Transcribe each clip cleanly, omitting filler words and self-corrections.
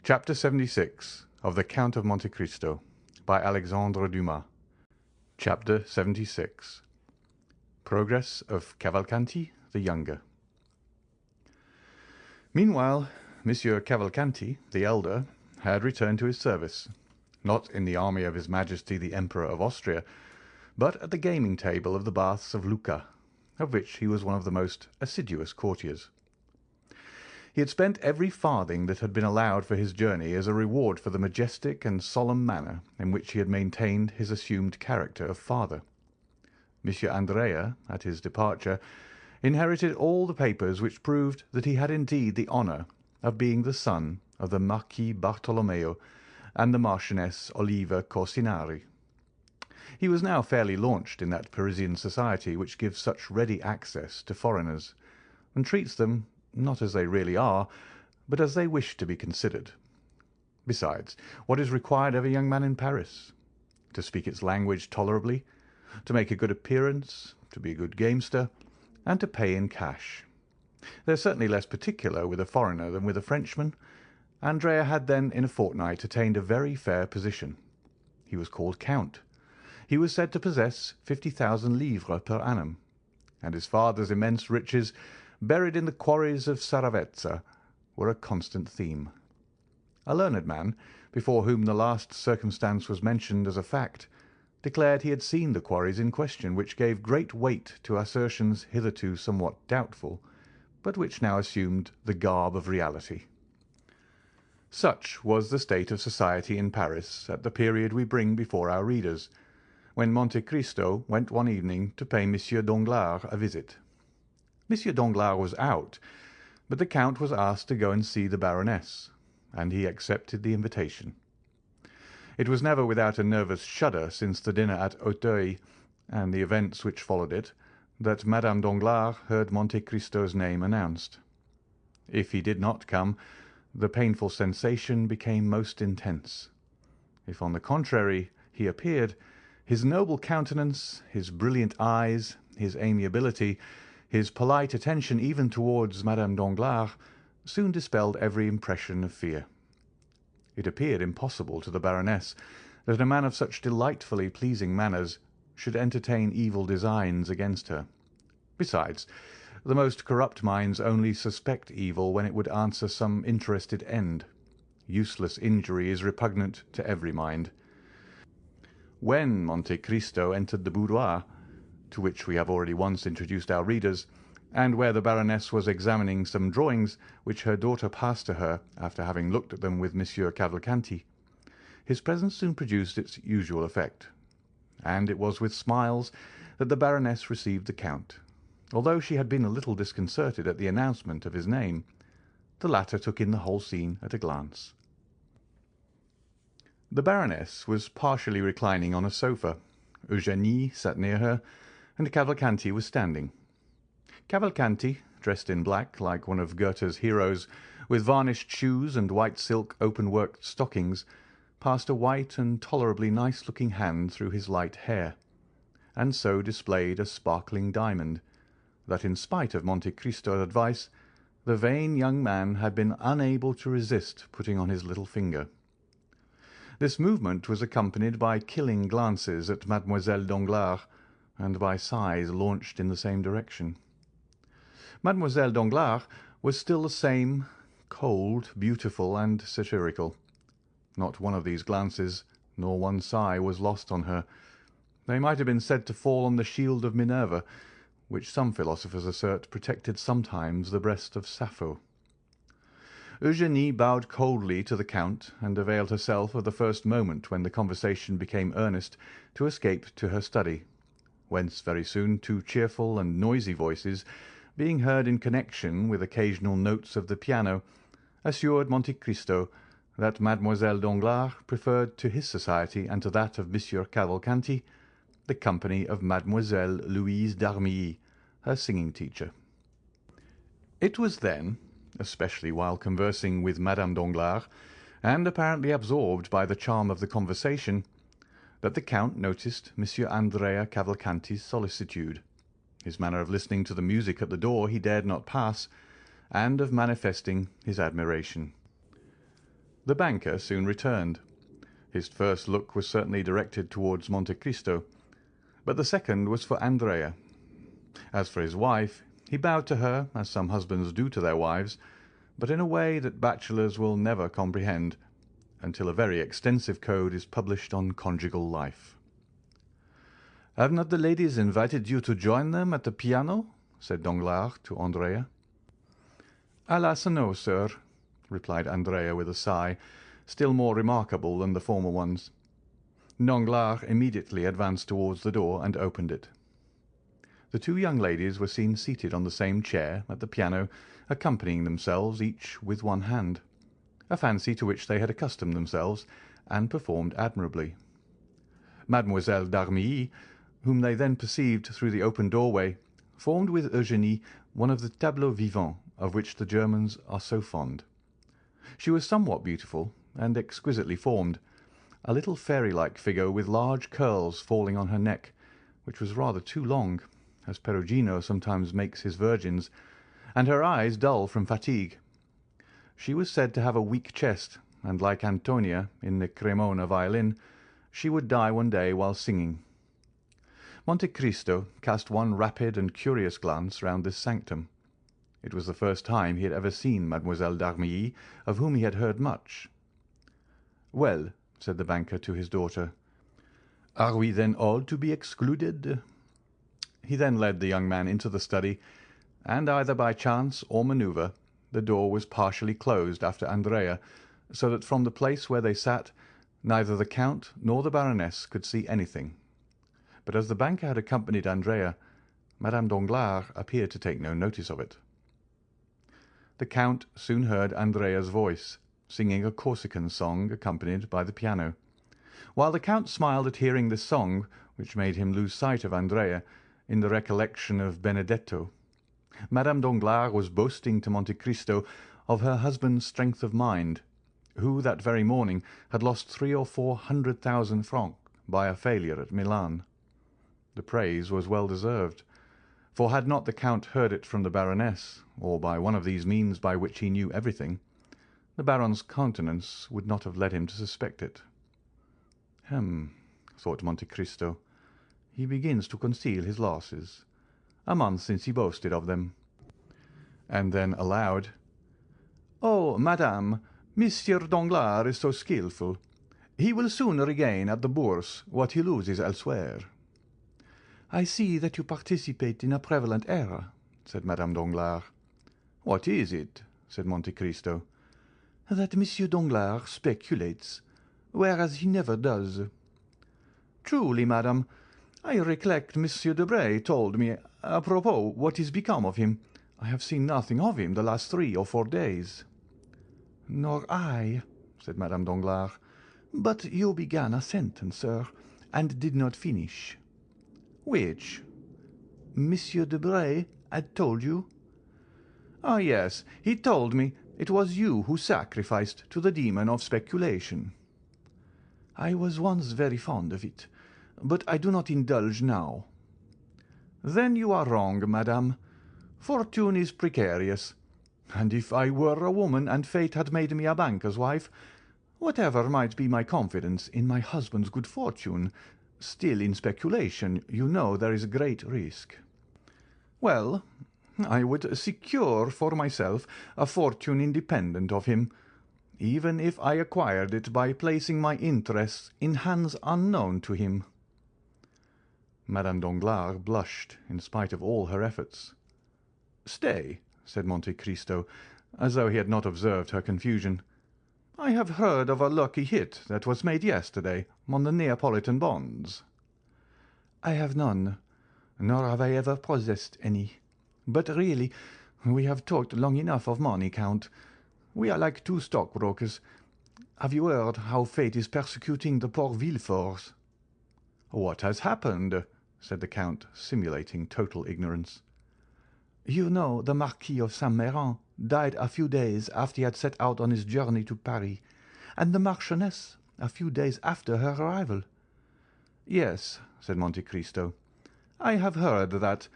Chapter 76 of The Count of Monte Cristo by Alexandre Dumas. Chapter 76 Progress of Cavalcanti the Younger. Meanwhile, Monsieur Cavalcanti the elder had returned to his service, not in the army of His Majesty the Emperor of Austria, but at the gaming table of the Baths of Lucca, of which he was one of the most assiduous courtiers. He had spent every farthing that had been allowed for his journey as a reward for the majestic and solemn manner in which he had maintained his assumed character of father. Monsieur Andrea, at his departure, inherited all the papers which proved that he had indeed the honour of being the son of the Marquis Bartolomeo and the Marchioness Oliva Corsinari. He was now fairly launched in that Parisian society which gives such ready access to foreigners, and treats them not as they really are, but as they wish to be considered. Besides, what is required of a young man in Paris? To speak its language tolerably, to make a good appearance, to be a good gamester, and to pay in cash. They are certainly less particular with a foreigner than with a Frenchman. Andrea had then in a fortnight attained a very fair position. He was called Count. He was said to possess 50,000 livres per annum, and his father's immense riches, buried in the quarries of Saravezza, were a constant theme. A learned man, before whom the last circumstance was mentioned as a fact, declared he had seen the quarries in question, which gave great weight to assertions hitherto somewhat doubtful, but which now assumed the garb of reality. Such was the state of society in Paris at the period we bring before our readers, when Monte Cristo went one evening to pay Monsieur Danglars a visit. Monsieur Danglars was out, but the Count was asked to go and see the Baroness, and he accepted the invitation. It was never without a nervous shudder since the dinner at Auteuil and the events which followed it, that Madame Danglars heard Monte Cristo's name announced. If he did not come, the painful sensation became most intense. If, on the contrary, he appeared, his noble countenance, his brilliant eyes, his amiability, his polite attention even towards Madame Danglars, soon dispelled every impression of fear. It appeared impossible to the Baroness that a man of such delightfully pleasing manners should entertain evil designs against her. Besides, the most corrupt minds only suspect evil when it would answer some interested end. Useless injury is repugnant to every mind. When Monte Cristo entered the boudoir, to which we have already once introduced our readers, and where the Baroness was examining some drawings which her daughter passed to her after having looked at them with Monsieur Cavalcanti, his presence soon produced its usual effect, and it was with smiles that the Baroness received the Count. Although she had been a little disconcerted at the announcement of his name, the latter took in the whole scene at a glance. The Baroness was partially reclining on a sofa. Eugénie sat near her, and Cavalcanti was standing. Cavalcanti, dressed in black like one of Goethe's heroes, with varnished shoes and white silk open-worked stockings, passed a white and tolerably nice-looking hand through his light hair, and so displayed a sparkling diamond, that in spite of Monte Cristo's advice, the vain young man had been unable to resist putting on his little finger. This movement was accompanied by killing glances at Mademoiselle Danglars, and by sighs launched in the same direction. Mademoiselle Danglars was still the same, cold, beautiful, and satirical. Not one of these glances, nor one sigh, was lost on her. They might have been said to fall on the shield of Minerva, which some philosophers assert protected sometimes the breast of Sappho. Eugénie bowed coldly to the Count, and availed herself of the first moment when the conversation became earnest to escape to her study, whence very soon two cheerful and noisy voices, being heard in connection with occasional notes of the piano, assured Monte Cristo that Mademoiselle Danglars preferred to his society and to that of Monsieur Cavalcanti the company of Mademoiselle Louise d'Armilly, her singing teacher. It was then, especially while conversing with Madame Danglars, and apparently absorbed by the charm of the conversation, that the Count noticed Monsieur Andrea Cavalcanti's solicitude, his manner of listening to the music at the door he dared not pass, and of manifesting his admiration. The banker soon returned. His first look was certainly directed towards Monte Cristo, but the second was for Andrea. As for his wife, he bowed to her as some husbands do to their wives, but in a way that bachelors will never comprehend until a very extensive code is published on conjugal life. "Have not the ladies invited you to join them at the piano?" said Danglars to Andrea. "Alas, no, sir," replied Andrea with a sigh, still more remarkable than the former ones. Danglars immediately advanced towards the door and opened it. The two young ladies were seen seated on the same chair at the piano, accompanying themselves each with one hand, a fancy to which they had accustomed themselves, and performed admirably. Mademoiselle d'Armilly, whom they then perceived through the open doorway, formed with Eugénie one of the tableaux vivants of which the Germans are so fond. She was somewhat beautiful and exquisitely formed, a little fairy-like figure with large curls falling on her neck, which was rather too long, as Perugino sometimes makes his virgins, and her eyes dull from fatigue. She was said to have a weak chest, and like Antonia in the Cremona violin, she would die one day while singing. Monte Cristo cast one rapid and curious glance round this sanctum. It was the first time he had ever seen Mademoiselle d'Armilly, of whom he had heard much. "Well," said the banker to his daughter, "are we then all to be excluded?" He then led the young man into the study, and either by chance or manoeuvre the door was partially closed after Andrea, so that from the place where they sat neither the Count nor the Baroness could see anything. But as the banker had accompanied Andrea, Madame Danglars appeared to take no notice of it. The Count soon heard Andrea's voice, singing a Corsican song accompanied by the piano. While the Count smiled at hearing this song, which made him lose sight of Andrea in the recollection of Benedetto, Madame Danglars was boasting to Monte Cristo of her husband's strength of mind, who that very morning had lost 300,000 or 400,000 francs by a failure at Milan. The praise was well deserved, for had not the Count heard it from the Baroness, or by one of these means by which he knew everything, the Baron's countenance would not have led him to suspect it. Thought Monte Cristo, he begins to conceal his losses. A month since he boasted of them. And then aloud, "Oh, madame, Monsieur Danglars is so skilful. He will soon regain at the Bourse what he loses elsewhere." "I see that you participate in a prevalent error," said Madame Danglars. "What is it?" said Monte Cristo. "That Monsieur Danglars speculates, whereas he never does." "Truly, madame, I recollect Monsieur Debray told me, apropos, what is become of him. I have seen nothing of him the last 3 or 4 days." "Nor I," said Madame Danglars. "But you began a sentence, sir, and did not finish." "Which?" "Monsieur Debray had told you." "Ah, yes, he told me it was you who sacrificed to the demon of speculation." "I was once very fond of it, but I do not indulge now." "Then you are wrong, madame. Fortune is precarious, and if I were a woman and fate had made me a banker's wife, whatever might be my confidence in my husband's good fortune, still in speculation, you know, there is a great risk. Well, I would secure for myself a fortune independent of him, even if I acquired it by placing my interests in hands unknown to him." Madame Danglars blushed in spite of all her efforts. "Stay," said Monte Cristo, as though he had not observed her confusion. "I have heard of a lucky hit that was made yesterday on the Neapolitan bonds." "I have none, nor have I ever possessed any. But really, we have talked long enough of money, Count. We are like 2 stockbrokers. Have you heard how fate is persecuting the poor Villeforts?" "What has happened?" said the Count, simulating total ignorance. "You know the Marquis of Saint-Méran died a few days after he had set out on his journey to Paris, and the Marchioness a few days after her arrival." "Yes," said Monte Cristo, "I have heard that.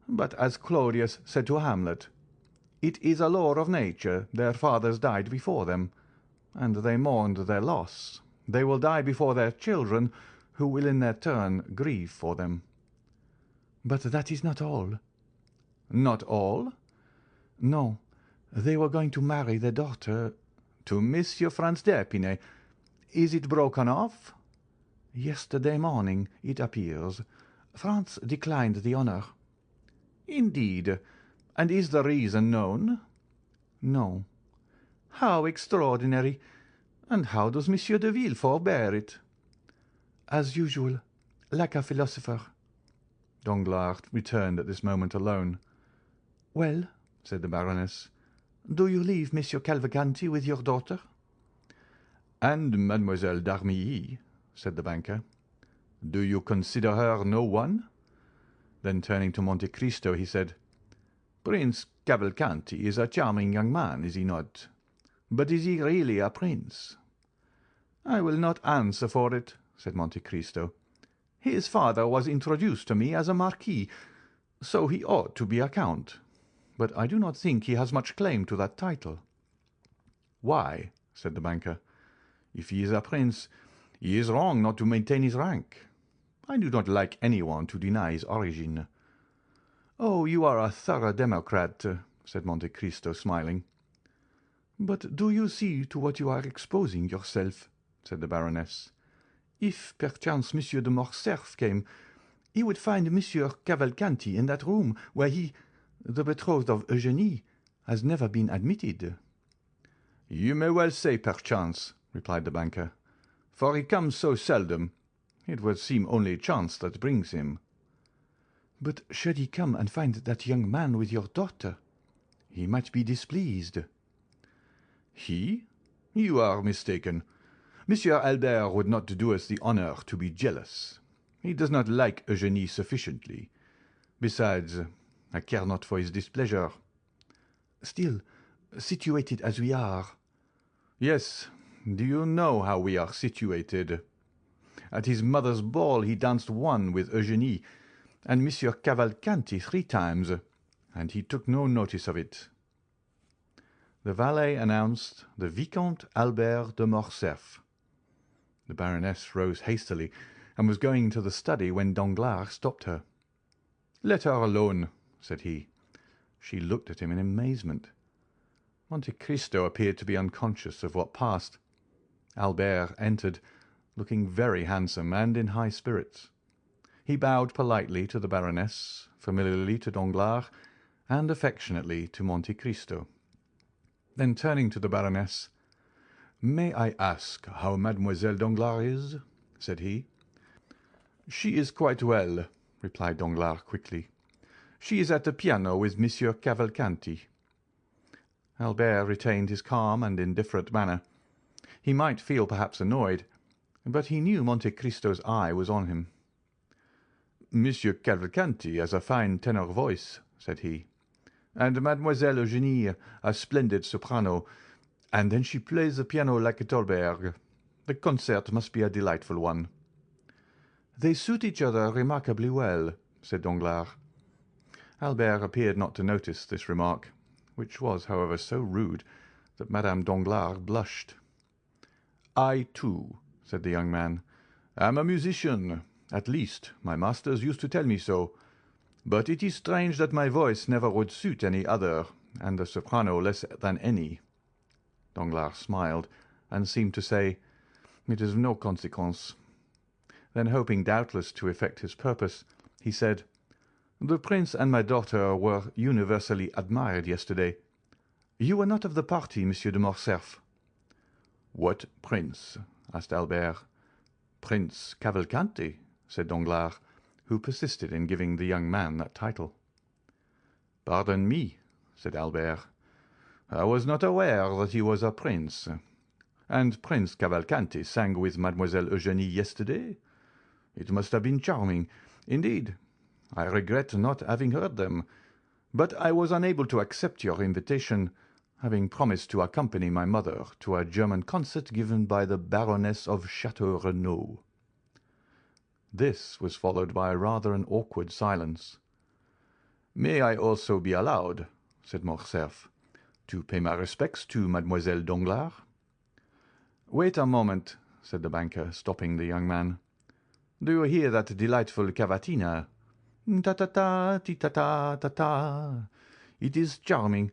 But as Claudius said to Hamlet, 'It is a law of nature their fathers died before them.' and they mourned their loss. They will die before their children, who will in their turn grieve for them." "But that is not all." "Not all?" "No. They were going to marry their daughter—" "To Monsieur Franz d'Épinay. Is it broken off?" "Yesterday morning, it appears. Franz declined the honour." "Indeed. And is the reason known?" "No." "How extraordinary! And how does Monsieur de Villefort bear it?" "As usual, like a philosopher." Danglars returned at this moment alone. "Well," said the Baroness, "do you leave Monsieur Cavalcanti with your daughter?" "And Mademoiselle d'Armilly," said the banker. "Do you consider her no one?" Then turning to Monte Cristo, he said, "Prince Cavalcanti is a charming young man, is he not? But is he really a prince?" "I will not answer for it," said Monte Cristo. "His father was introduced to me as a marquis, so he ought to be a count. But I do not think he has much claim to that title." "Why?" said the banker. "If he is a prince, he is wrong not to maintain his rank. I do not like anyone to deny his origin." "Oh, you are a thorough democrat," said Monte Cristo, smiling. "But do you see to what you are exposing yourself?" said the Baroness. "If perchance Monsieur de Morcerf came, he would find Monsieur Cavalcanti in that room where he, the betrothed of Eugénie, has never been admitted." "You may well say perchance," replied the banker, "for he comes so seldom. It would seem only chance that brings him." "But should he come and find that young man with your daughter? He might be displeased." "He? You are mistaken. Monsieur Albert would not do us the honour to be jealous. He does not like Eugénie sufficiently. Besides, I care not for his displeasure." "Still, situated as we are—" "Yes. Do you know how we are situated? At his mother's ball he danced one with Eugénie and Monsieur Cavalcanti 3 times, and he took no notice of it." The valet announced the Vicomte Albert de Morcerf. The Baroness rose hastily and was going to the study when Danglars stopped her. "Let her alone," said he. She looked at him in amazement. Monte Cristo appeared to be unconscious of what passed. Albert entered, looking very handsome and in high spirits. He bowed politely to the Baroness, familiarly to Danglars, and affectionately to Monte Cristo. Then turning to the Baroness, "May I ask how Mademoiselle Danglars is?" said he. "She is quite well," replied Danglars quickly. "She is at the piano with Monsieur Cavalcanti." Albert retained his calm and indifferent manner. He might feel perhaps annoyed, but he knew Monte Cristo's eye was on him. "Monsieur Cavalcanti has a fine tenor voice," said he, "and Mademoiselle Eugénie a splendid soprano, and then she plays the piano like a Thalberg. The concert must be a delightful one." "They suit each other remarkably well," said Danglars. Albert appeared not to notice this remark, which was, however, so rude that Madame Danglars blushed. "I, too," said the young man, "am a musician. At least, my masters used to tell me so. But it is strange that my voice never would suit any other, and the soprano less than any." Danglars smiled, and seemed to say, "It is of no consequence." Then, hoping doubtless to effect his purpose, he said, "The prince and my daughter were universally admired yesterday. You were not of the party, Monsieur de Morcerf." "What prince?" asked Albert. "Prince Cavalcanti," said Danglars, who persisted in giving the young man that title. "Pardon me," said Albert. "I was not aware that he was a prince. And Prince Cavalcanti sang with Mademoiselle Eugénie yesterday? It must have been charming. Indeed, I regret not having heard them, but I was unable to accept your invitation, having promised to accompany my mother to a German concert given by the Baroness of Château Renaud." This was followed by rather an awkward silence. "May I also be allowed," said Morcerf, "to pay my respects to Mademoiselle Danglars?" "Wait a moment," said the banker, stopping the young man. "Do you hear that delightful cavatina? Ta-ta-ta, ti-ta-ta, ta-ta. It is charming.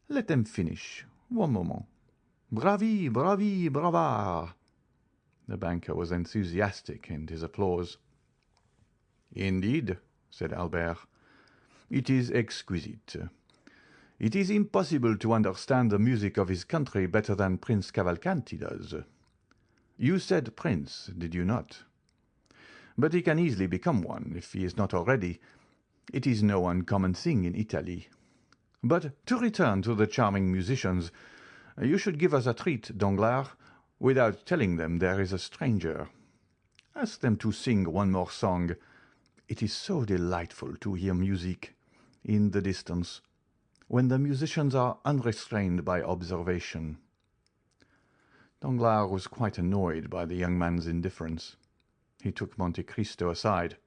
Let them finish. One moment. Bravi, bravi, brava." The banker was enthusiastic in his applause. "Indeed," said Albert, "it is exquisite. It is impossible to understand the music of his country better than Prince Cavalcanti does. You said prince, did you not? But he can easily become one, if he is not already. It is no uncommon thing in Italy. But to return to the charming musicians, you should give us a treat, Danglars, without telling them there is a stranger. Ask them to sing one more song. It is so delightful to hear music in the distance, when the musicians are unrestrained by observation." Danglars was quite annoyed by the young man's indifference. He took Monte Cristo aside.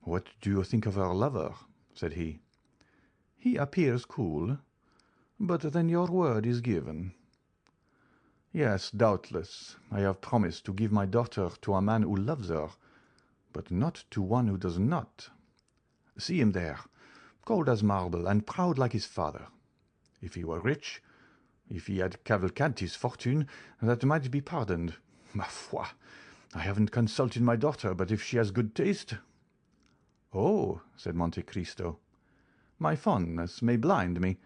"What do you think of our lover?" said he. "He appears cool, but then your word is given." "Yes, doubtless. I have promised to give my daughter to a man who loves her, but not to one who does not. See him there, cold as marble and proud like his father. If he were rich, if he had Cavalcanti's fortune, that might be pardoned. Ma foi, I haven't consulted my daughter, but if she has good taste—" "Oh," said Monte Cristo, "my fondness may blind me,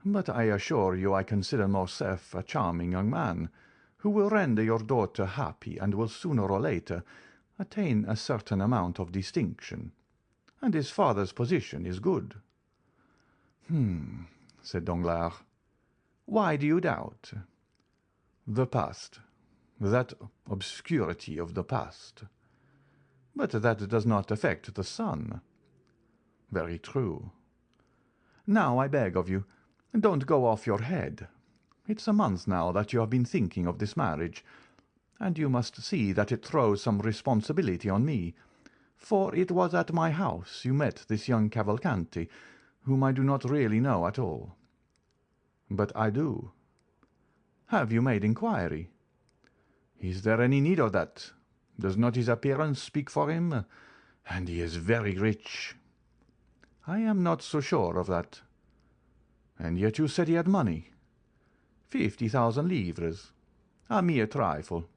but I assure you I consider Morcerf a charming young man, who will render your daughter happy and will sooner or later attain a certain amount of distinction, and his father's position is good." Said Danglars. "Why do you doubt?" "The past, that obscurity of the past." "But that does not affect the son." "Very true. Now, I beg of you, don't go off your head. It's a month now that you have been thinking of this marriage, and you must see that it throws some responsibility on me, for it was at my house you met this young Cavalcanti, whom I do not really know at all." "But I do." "Have you made inquiry?" "Is there any need of that? Does not his appearance speak for him? And he is very rich." "I am not so sure of that." "And yet you said he had money." 50,000 livres. A mere trifle."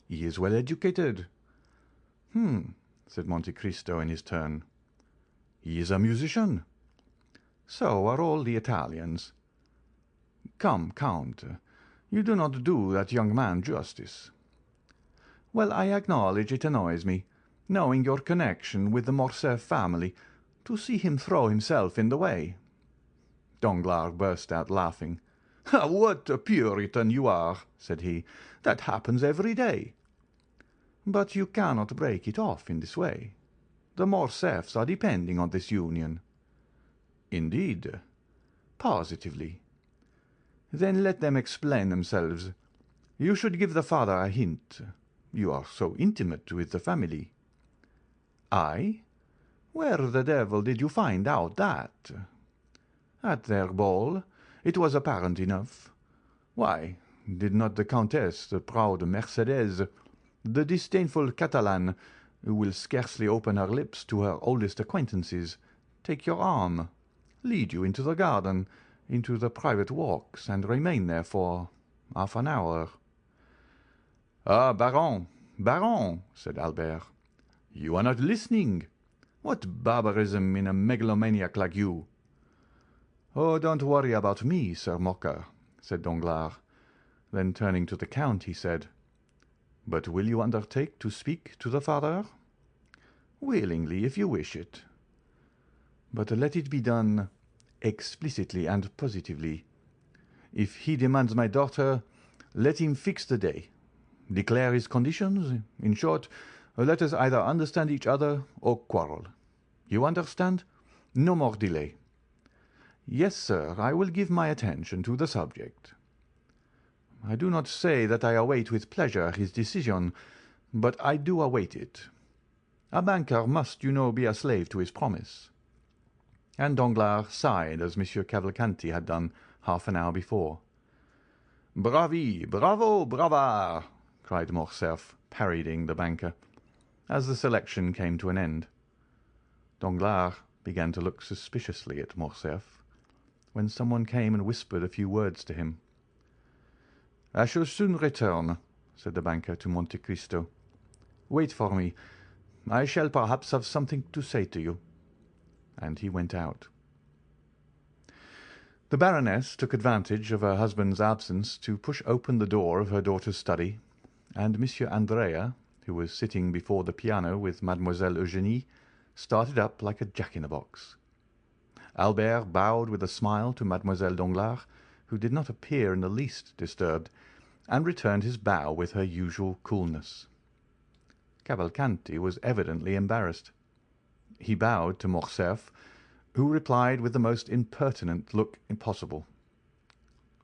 "He is well educated." Said Monte Cristo in his turn. "He is a musician." "So are all the Italians." "Come, Count, you do not do that young man justice." "Well, I acknowledge it annoys me, knowing your connection with the Morcerf family, to see him throw himself in the way." Danglars burst out laughing. "What a Puritan you are!" said he. "That happens every day." "But you cannot break it off in this way. The Morcerfs are depending on this union." "Indeed?" "Positively." "Then let them explain themselves. You should give the father a hint. You are so intimate with the family." "I? Where the devil did you find out that?" "At their ball. It was apparent enough. Why, did not the Countess, the proud Mercédès, the disdainful Catalane, who will scarcely open her lips to her oldest acquaintances, take your arm, lead you into the garden, into the private walks, and remain there for half an hour?" "Ah, Baron, Baron," said Albert, "you are not listening. What barbarism in a megalomaniac like you!" "Oh, don't worry about me, Sir Mocker," said Danglars. Then turning to the count, he said, "But will you undertake to speak to the father?" "Willingly, if you wish it." "But let it be done explicitly and positively. If he demands my daughter, let him fix the day. Declare his conditions. In short, let us either understand each other or quarrel. You understand? No more delay." "Yes, sir, I will give my attention to the subject." "I do not say that I await with pleasure his decision, but I do await it. A banker must, you know, be a slave to his promise." And Danglars sighed as Monsieur Cavalcanti had done half an hour before. "Bravi, bravo, brava!" cried Morcerf, parodying the banker, as the selection came to an end. Danglars began to look suspiciously at Morcerf, when someone came and whispered a few words to him. "I shall soon return," said the banker to Monte Cristo. "Wait for me. I shall perhaps have something to say to you." And he went out. The Baroness took advantage of her husband's absence to push open the door of her daughter's study, and Monsieur Andrea, who was sitting before the piano with Mademoiselle Eugénie, started up like a jack-in-a-box. Albert bowed with a smile to Mademoiselle Danglars, who did not appear in the least disturbed, and returned his bow with her usual coolness. Cavalcanti was evidently embarrassed. He bowed to Morcerf, who replied with the most impertinent look possible.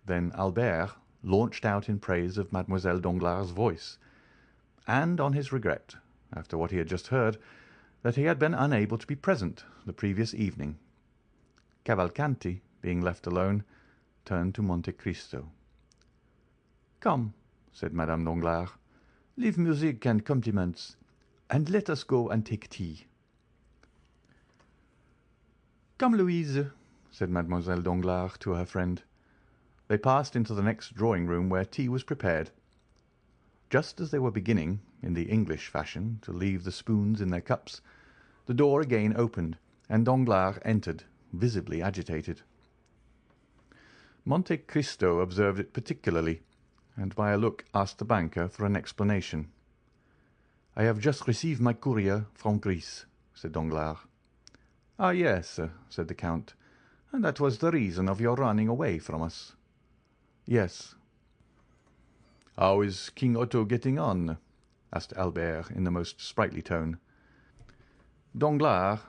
Then Albert launched out in praise of Mademoiselle Danglars' voice, and on his regret, after what he had just heard, that he had been unable to be present the previous evening. Cavalcanti, being left alone, turned to Monte Cristo. "Come," said Madame Danglars, "leave music and compliments, and let us go and take tea." "Come, Louise," said Mademoiselle Danglars to her friend. They passed into the next drawing-room, where tea was prepared. Just as they were beginning, in the English fashion, to leave the spoons in their cups, the door again opened, and Danglars entered, visibly agitated. Monte Cristo observed it particularly, and by a look asked the banker for an explanation. "I have just received my courier from Greece," said Danglars. "Ah, yes," said the count, "and that was the reason of your running away from us." "Yes." "How is King Otto getting on?" asked Albert in the most sprightly tone. Danglars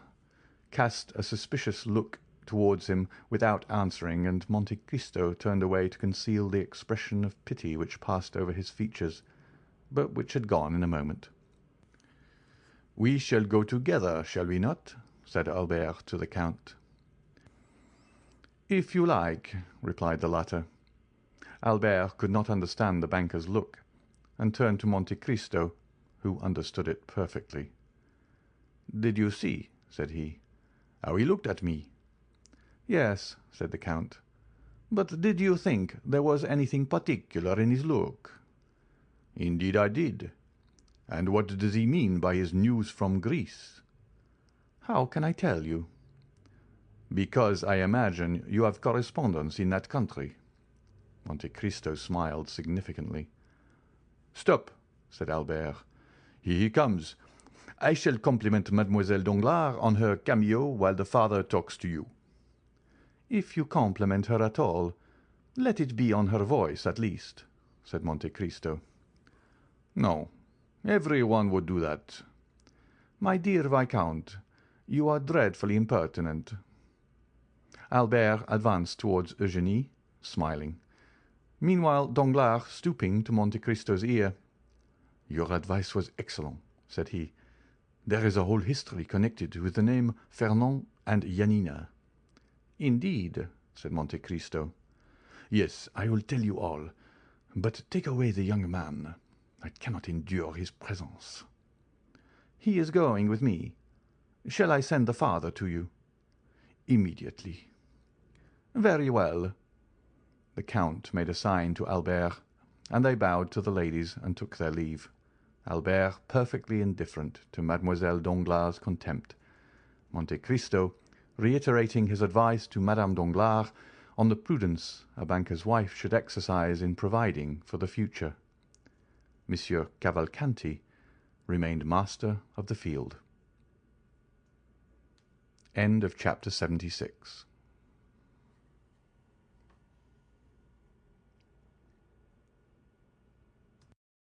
cast a suspicious look towards him without answering, and Monte Cristo turned away to conceal the expression of pity which passed over his features, but which had gone in a moment. "We shall go together, shall we not?" said Albert to the count. "If you like," replied the latter. Albert could not understand the banker's look, and turned to Monte Cristo, who understood it perfectly. "Did you see," said he, "how he looked at me?" "Yes," said the count. "But did you think there was anything particular in his look?" "Indeed I did. And what does he mean by his news from Greece?" "How can I tell you?" "Because I imagine you have correspondents in that country." Monte Cristo smiled significantly. "Stop," said Albert. "Here he comes. I shall compliment Mademoiselle Danglars on her cameo while the father talks to you." "If you compliment her at all, let it be on her voice at least," said Monte Cristo. "No, every one would do that." "My dear Viscount, you are dreadfully impertinent." Albert advanced towards Eugénie, smiling. Meanwhile Danglars, stooping to Monte Cristo's ear, "Your advice was excellent," said he. "There is a whole history connected with the name Fernand and Janina." "Indeed," said Monte Cristo. "Yes, I will tell you all. But take away the young man. I cannot endure his presence." "He is going with me. Shall I send the father to you?" "Immediately." "Very well." The count made a sign to Albert, and they bowed to the ladies and took their leave, Albert perfectly indifferent to Mademoiselle Danglars' contempt, Monte Cristo reiterating his advice to Madame Danglars on the prudence a banker's wife should exercise in providing for the future. Monsieur Cavalcanti remained master of the field. End of chapter 76.